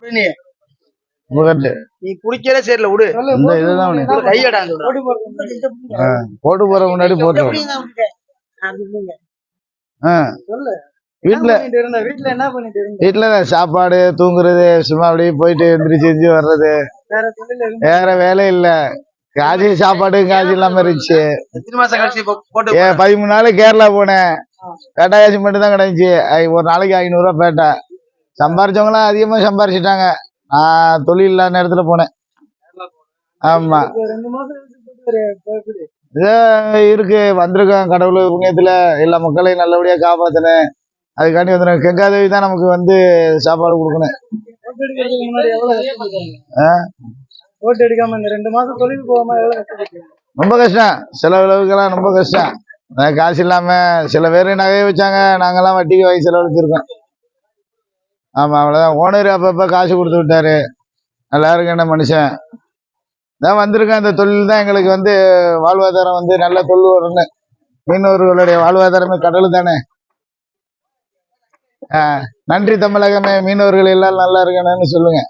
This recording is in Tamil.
நீ முகட்டு நீ குடிக்கவே சரியில்ல விடு. இந்த இதுதான் உனக்கு. ஒரு கையடாங்க போட்டு போற முன்னாடி போட்டுரும். சொல்லு. வீட்டுல வீட்டுல என்ன பண்ணிட்டு இருந்த? வீட்டுலதான் சாப்பாடு தூங்குறது சும்மா அப்படியே போயிட்டு எந்திரிச்சு எந்திரிச்சு வர்றது. வேற தொழில் எதுவும் வேற வேலை இல்ல. காய்ச்சி சாப்பாடு காய்ச்சி இல்லாம இருந்துச்சு. எத்தனை மாசம் கழிச்சு போட்டு 13 நாள் கேரளா போனேன். பேட்டா காசு மட்டும் தான் கிடைச்சு. ஒரு நாளைக்கு 500 ரூபா பேட்டா. சம்பாரிச்சவங்களாம் அதிகமா சம்பாரிச்சிட்டாங்க. நான் தொழில் இல்லாத நேரத்துல போனேன். ஆமா 2 மாசம் கழிச்சு போட்டு இதோ இருக்கு வந்திருக்கோம். கடவுள் புண்ணியத்துல எல்லா மக்களையும் நல்லபடியா காப்பாத்தினேன். அதுக்காண்டி வந்துடும். கங்காதேவி தான் நமக்கு வந்து சாப்பாடு கொடுக்கணும். ஓட்டு எடுக்காம இந்த 2 மாசம் தொழில் போகாம எவ்வளவு கஷ்டப்பட்டீங்க? ரொம்ப கஷ்டம். செலவுக்கெல்லாம் ரொம்ப கஷ்டம். காசு இல்லாம சில பேர் நகையை வச்சாங்க. நாங்கெல்லாம் வட்டிக்கு வாங்கி செலவழிச்சிருக்கோம். ஆமா அவ்வளவுதான். ஓனர் அப்பப்ப காசு கொடுத்து விட்டாரு. நல்லா இருக்கு என்ன மனுஷன் தான் வந்திருக்கேன். அந்த தொழில் தான் எங்களுக்கு வந்து வாழ்வாதாரம் வந்து நல்ல தொழில் வரணும். மீனவர்களுடைய வாழ்வாதாரமே கடல் தானே. நன்றி தமிழகமே. மீனவர்கள் எல்லாம் நல்லா இருக்கணும்னு சொல்லுங்க.